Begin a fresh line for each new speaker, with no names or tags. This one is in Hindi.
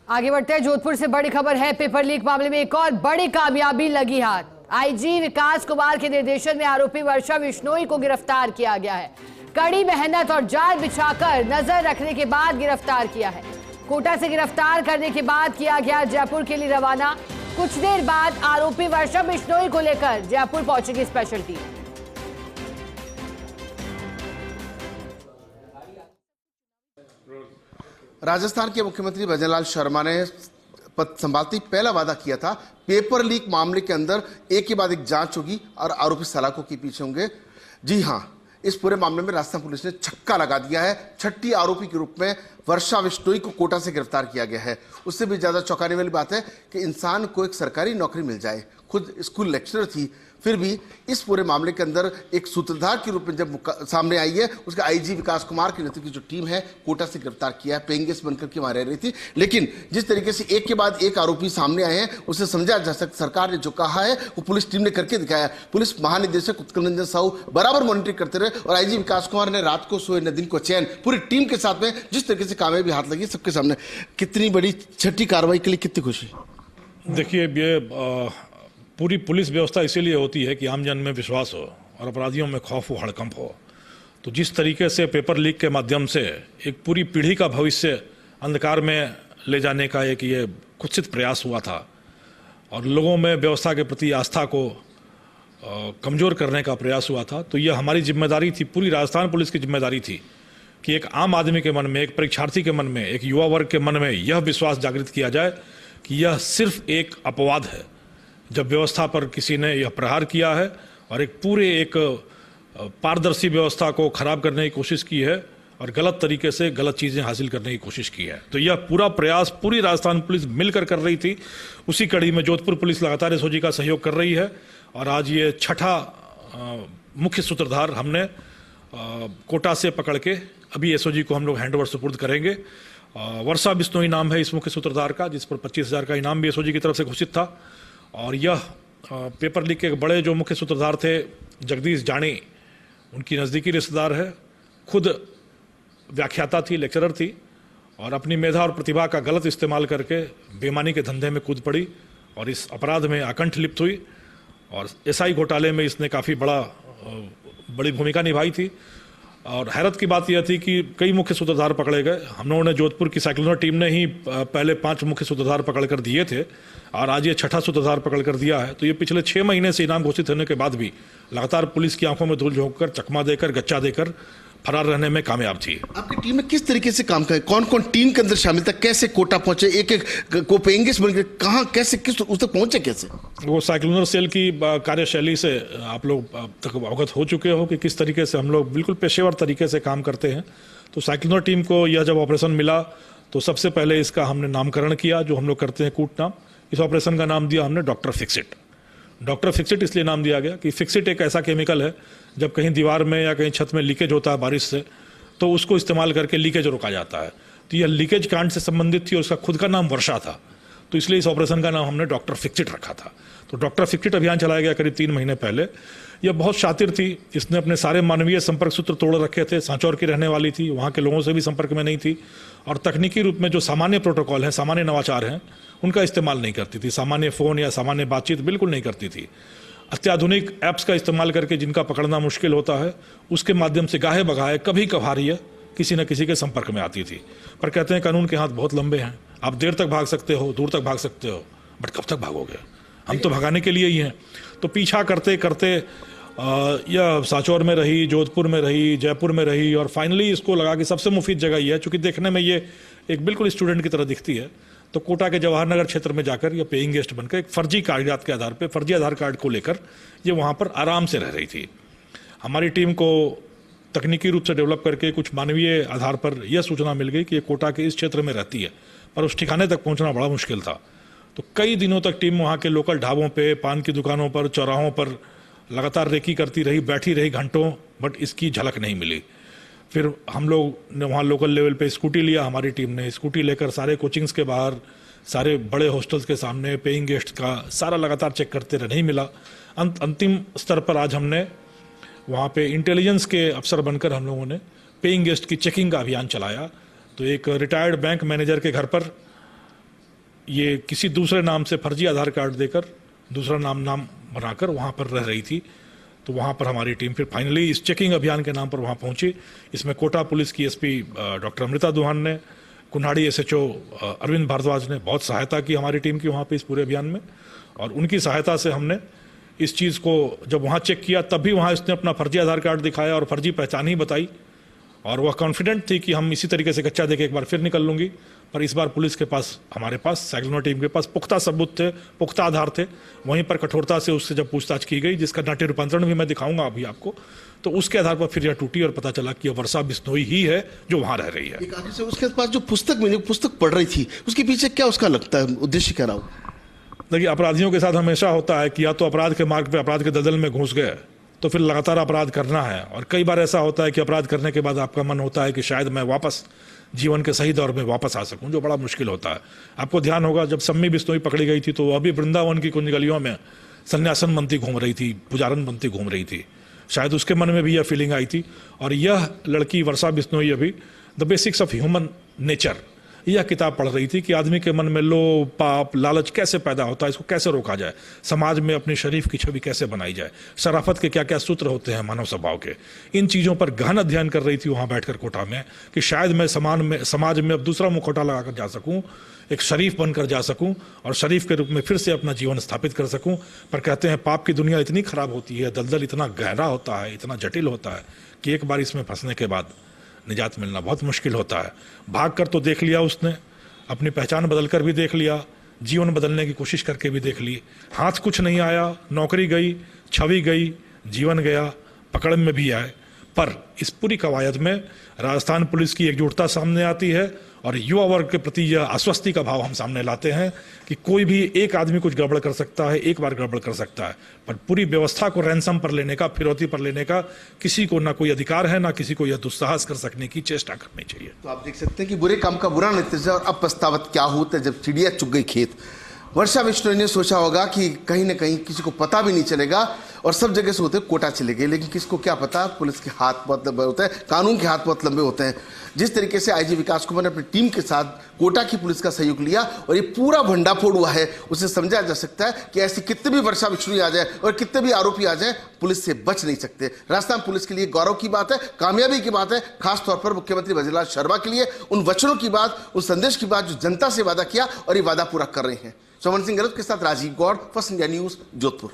आगे बढ़ते हैं, जोधपुर से बड़ी खबर है। पेपर लीक मामले में एक और बड़ी कामयाबी लगी हाथ। आईजी विकास कुमार के निर्देशन में आरोपी वर्षा बिश्नोई को गिरफ्तार किया गया है। कड़ी मेहनत और जाल बिछाकर नजर रखने के बाद गिरफ्तार किया है। कोटा से गिरफ्तार करने के बाद किया गया जयपुर के लिए रवाना। कुछ देर बाद आरोपी वर्षा बिश्नोई को लेकर जयपुर पहुंचेगी स्पेशल टीम।
राजस्थान के मुख्यमंत्री भजनलाल शर्मा ने पद संभालते ही पहला वादा किया था, पेपर लीक मामले के अंदर एक के बाद एक जांच होगी और आरोपी सलाखों के पीछे होंगे। जी हां, इस पूरे मामले में राजस्थान पुलिस ने छक्का लगा दिया है। छठी आरोपी के रूप में वर्षा बिश्नोई को कोटा से गिरफ्तार किया गया है। उससे भी ज्यादा चौंकाने वाली बात है कि इंसान को एक सरकारी नौकरी मिल जाए। खुद स्कूल लेक्चरर थी, फिर भी इस पूरे मामले के अंदर एक सूत्रधार के रूप में जब सामने आई है, उसके आईजी विकास कुमार के नेतृत्व की जो टीम है कोटा से गिरफ्तार किया है। पेइंग गेस्ट बनकर के वहां रह रही थी, लेकिन जिस तरीके से एक के बाद एक आरोपी सामने आए हैं, उसे समझा जा सकता सरकार ने जो कहा है वो पुलिस टीम ने करके दिखाया। पुलिस महानिदेशक उत्कल रंजन साहू बराबर मॉनिटरिंग करते रहे और आईजी विकास कुमार ने रात को सोए न दिन को चैन, पूरी टीम के साथ में जिस तरीके से कामयाबी हाथ लगी सबके सामने। कितनी बड़ी छठी कार्रवाई के लिए कितनी खुशी?
देखिए, ये पूरी पुलिस व्यवस्था इसीलिए होती है कि आम जन में विश्वास हो और अपराधियों में खौफ हो, हड़कंप हो। तो जिस तरीके से पेपर लीक के माध्यम से एक पूरी पीढ़ी का भविष्य अंधकार में ले जाने का एक ये कुत्सित प्रयास हुआ था और लोगों में व्यवस्था के प्रति आस्था को कमज़ोर करने का प्रयास हुआ था, तो यह हमारी जिम्मेदारी थी, पूरी राजस्थान पुलिस की जिम्मेदारी थी कि एक आम आदमी के मन में, एक परीक्षार्थी के मन में, एक युवा वर्ग के मन में यह विश्वास जागृत किया जाए कि यह सिर्फ एक अपवाद है जब व्यवस्था पर किसी ने यह प्रहार किया है और एक पूरे एक पारदर्शी व्यवस्था को खराब करने की कोशिश की है और गलत तरीके से गलत चीज़ें हासिल करने की कोशिश की है। तो यह पूरा प्रयास पूरी राजस्थान पुलिस मिलकर कर रही थी। उसी कड़ी में जोधपुर पुलिस लगातार एसओजी का सहयोग कर रही है और आज ये छठा मुख्य सूत्रधार हमने कोटा से पकड़ के अभी एसओजी को हम लोग हैंडओवर सुपुर्द करेंगे। वर्षा बिश्नोई नाम है इस मुख्य सूत्रधार का, जिस पर 25,000 का इनाम भी एसओजी की तरफ से घोषित था। और यह पेपर लीक के बड़े जो मुख्य सूत्रधार थे जगदीश जानी, उनकी नज़दीकी रिश्तेदार है, खुद व्याख्याता थी, लेक्चरर थी और अपनी मेधा और प्रतिभा का गलत इस्तेमाल करके बेईमानी के धंधे में कूद पड़ी और इस अपराध में आकंठ लिप्त हुई और एसआई घोटाले में इसने काफ़ी बड़ी भूमिका निभाई थी। और हैरत की बात यह थी कि कई मुख्य सूत्रधार पकड़े गए। हम लोगों ने जोधपुर की साइक्लोनर टीम ने ही पहले 5 मुख्य सूत्रधार पकड़ कर दिए थे और आज ये छठा सूत्रधार पकड़ कर दिया है। तो ये पिछले 6 महीने से इनाम घोषित होने के बाद भी लगातार पुलिस की आंखों में धूल झोंक कर, चकमा देकर, गच्चा देकर फरार रहने में कामयाब थी।
आपकी टीम में किस तरीके से काम करे, कौन कौन टीम के अंदर शामिल था, कैसे कोटा पहुंचे, एक एक को पेइंग गेस्ट बनकर कहां कैसे किस उस तक पहुंचे कैसे?
वो साइक्लोनर सेल की कार्यशैली से आप लोग तक अवगत हो चुके हो कि किस तरीके से हम लोग बिल्कुल पेशेवर तरीके से काम करते हैं। तो साइक्लोनर टीम को यह जब ऑपरेशन मिला तो सबसे पहले इसका हमने नामकरण किया, जो हम लोग करते हैं कूट नाम। इस ऑपरेशन का नाम दिया हमने डॉक्टर फिक्सिट। डॉक्टर फिक्सिट इसलिए नाम दिया गया कि फिक्सिट एक ऐसा केमिकल है, जब कहीं दीवार में या कहीं छत में लीकेज होता है बारिश से, तो उसको इस्तेमाल करके लीकेज रोका जाता है। तो यह लीकेज कांड से संबंधित थी और उसका खुद का नाम वर्षा था, तो इसलिए इस ऑपरेशन का नाम हमने डॉक्टर फिक्सिट रखा था। तो डॉक्टर फिक्सिट अभियान चलाया गया करीब 3 महीने पहले। यह बहुत शातिर थी, इसने अपने सारे मानवीय संपर्क सूत्र तोड़ रखे थे। सांचौर की रहने वाली थी, वहाँ के लोगों से भी संपर्क में नहीं थी और तकनीकी रूप में जो सामान्य प्रोटोकॉल हैं, सामान्य नवाचार हैं, उनका इस्तेमाल नहीं करती थी। सामान्य फ़ोन या सामान्य बातचीत बिल्कुल नहीं करती थी। अत्याधुनिक ऐप्स का इस्तेमाल करके जिनका पकड़ना मुश्किल होता है, उसके माध्यम से गाहे बगाहे कभी कभार ये किसी न किसी के संपर्क में आती थी। पर कहते हैं कानून के हाथ बहुत लंबे हैं, आप देर तक भाग सकते हो, दूर तक भाग सकते हो, बट कब तक भागोगे? हम तो भगाने के लिए ही हैं। तो पीछा करते करते यह सांचौर में रही, जोधपुर में रही, जयपुर में रही और फाइनली इसको लगा कि सबसे मुफीद जगह ये है, चूँकि देखने में ये एक बिल्कुल स्टूडेंट की तरह दिखती है। तो कोटा के जवाहर नगर क्षेत्र में जाकर यह पेइंग गेस्ट बनकर एक फर्जी कागजात के आधार पर, फर्जी आधार कार्ड को लेकर ये वहाँ पर आराम से रह रही थी। हमारी टीम को तकनीकी रूप से डेवलप करके कुछ मानवीय आधार पर यह सूचना मिल गई कि ये कोटा के इस क्षेत्र में रहती है, पर उस ठिकाने तक पहुँचना बड़ा मुश्किल था। तो कई दिनों तक टीम वहाँ के लोकल ढाबों पे, पान की दुकानों पर, चौराहों पर लगातार रेकी करती रही, बैठी रही घंटों, बट इसकी झलक नहीं मिली। फिर हम लोग ने वहाँ लोकल लेवल पे स्कूटी लिया, हमारी टीम ने स्कूटी लेकर सारे कोचिंग्स के बाहर, सारे बड़े हॉस्टल्स के सामने पेइंग गेस्ट का सारा लगातार चेक करते रहे, नहीं मिला। अंतिम स्तर पर आज हमने वहाँ पे इंटेलिजेंस के अफसर बनकर हम लोगों ने पेइंग गेस्ट की चेकिंग का अभियान चलाया। तो एक रिटायर्ड बैंक मैनेजर के घर पर ये किसी दूसरे नाम से फर्जी आधार कार्ड देकर दूसरा नाम बनाकर वहाँ पर रह रही थी। तो वहाँ पर हमारी टीम फिर फाइनली इस चेकिंग अभियान के नाम पर वहाँ पहुँची। इसमें कोटा पुलिस की एसपी डॉक्टर अमृता दुहान ने, कुन्हाड़ी एसएचओ अरविंद भारद्वाज ने बहुत सहायता की हमारी टीम की वहाँ पे इस पूरे अभियान में। और उनकी सहायता से हमने इस चीज़ को जब वहाँ चेक किया तब भी वहाँ इसने अपना फर्जी आधार कार्ड दिखाया और फर्जी पहचान ही बताई। और वह कॉन्फिडेंट थी कि हम इसी तरीके से कच्चा देके एक बार फिर निकल लूँगी। पर इस बार पुलिस के पास, हमारे पास, साइक्लोन टीम के पास पुख्ता सबूत थे, पुख्ता आधार थे। वहीं पर कठोरता से उससे जब पूछताछ की गई, जिसका नाट्य रूपांतरण भी मैं दिखाऊंगा अभी आपको, तो उसके आधार पर फिर यह टूटी और पता चला कि यह वर्षा बिश्नोई ही है जो वहाँ रह रही है।
एक आगे से उसके पास जो पुस्तक पढ़ रही थी, उसके पीछे क्या उसका लगता है उद्देश्य क्या रहा?
देखिए, अपराधियों के साथ हमेशा होता है कि या तो अपराध के मार्ग पे, अपराध के दलदल में घुस गए तो फिर लगातार अपराध करना है। और कई बार ऐसा होता है कि अपराध करने के बाद आपका मन होता है कि शायद मैं वापस जीवन के सही दौर में वापस आ सकूं, जो बड़ा मुश्किल होता है। आपको ध्यान होगा जब सम्मी बिश्नोई पकड़ी गई थी तो अभी वृंदावन की कुछ गलियों में सन्यासन बनती घूम रही थी, पुजारन बनती घूम रही थी। शायद उसके मन में भी यह फीलिंग आई थी। और यह लड़की वर्षा बिश्नोई अभी the basics of human nature, यह किताब पढ़ रही थी कि आदमी के मन में लोभ, पाप, लालच कैसे पैदा होता है, इसको कैसे रोका जाए, समाज में अपनी शरीफ की छवि कैसे बनाई जाए, शराफत के क्या क्या सूत्र होते हैं मानव स्वभाव के। इन चीज़ों पर गहन अध्ययन कर रही थी वहाँ बैठकर कोटा में कि शायद मैं समाज में अब दूसरा मुखौटा लगाकर जा सकूँ, एक शरीफ बनकर जा सकूँ और शरीफ के रूप में फिर से अपना जीवन स्थापित कर सकूँ। पर कहते हैं पाप की दुनिया इतनी खराब होती है, दलदल इतना गहरा होता है, इतना जटिल होता है कि एक बार इसमें फंसने के बाद निजात मिलना बहुत मुश्किल होता है। भाग कर तो देख लिया उसने, अपनी पहचान बदल कर भी देख लिया, जीवन बदलने की कोशिश करके भी देख ली, हाथ कुछ नहीं आया, नौकरी गई, छवि गई, जीवन गया, पकड़ में भी आए। पर इस पूरी कवायद में राजस्थान पुलिस की एकजुटता सामने आती है और युवा वर्ग के प्रति यह आश्वस्ति का भाव हम सामने लाते हैं कि कोई भी एक आदमी कुछ गड़बड़ कर सकता है, एक बार गड़बड़ कर सकता है, पर पूरी व्यवस्था को रैंसम पर लेने का, फिरौती पर लेने का किसी को ना कोई अधिकार है, ना किसी को यह दुस्साहस कर सकने की चेष्टा करनी चाहिए।
तो आप देख सकते हैं कि बुरे काम का बुरा नतीजा और अब पछतावत क्या होता है जब चिड़िया चुग गई खेत। वर्षा बिश्नोई ने सोचा होगा कि कहीं ना कहीं किसी को पता भी नहीं चलेगा और सब जगह से होते कोटा चले गए, लेकिन किसको क्या पता, पुलिस के हाथ बहुत लंबे होते हैं, कानून के हाथ बहुत लंबे होते हैं। जिस तरीके से आईजी विकास कुमार ने अपनी टीम के साथ कोटा की पुलिस का सहयोग लिया और ये पूरा भंडाफोड़ हुआ है, उसे समझा जा सकता है कि ऐसी कितने भी वर्षा बिश्नोई आ जाए और कितने भी आरोपी आ जाए, पुलिस से बच नहीं सकते। राजस्थान पुलिस के लिए गौरव की बात है, कामयाबी की बात है, खासतौर पर मुख्यमंत्री भजनलाल शर्मा के लिए उन वचनों की बात, उन संदेश की बात जो जनता से वादा किया और ये वादा पूरा कर रहे हैं। चमन सिंह गलत के साथ Rajeev Gaur, First India News, Jodhpur.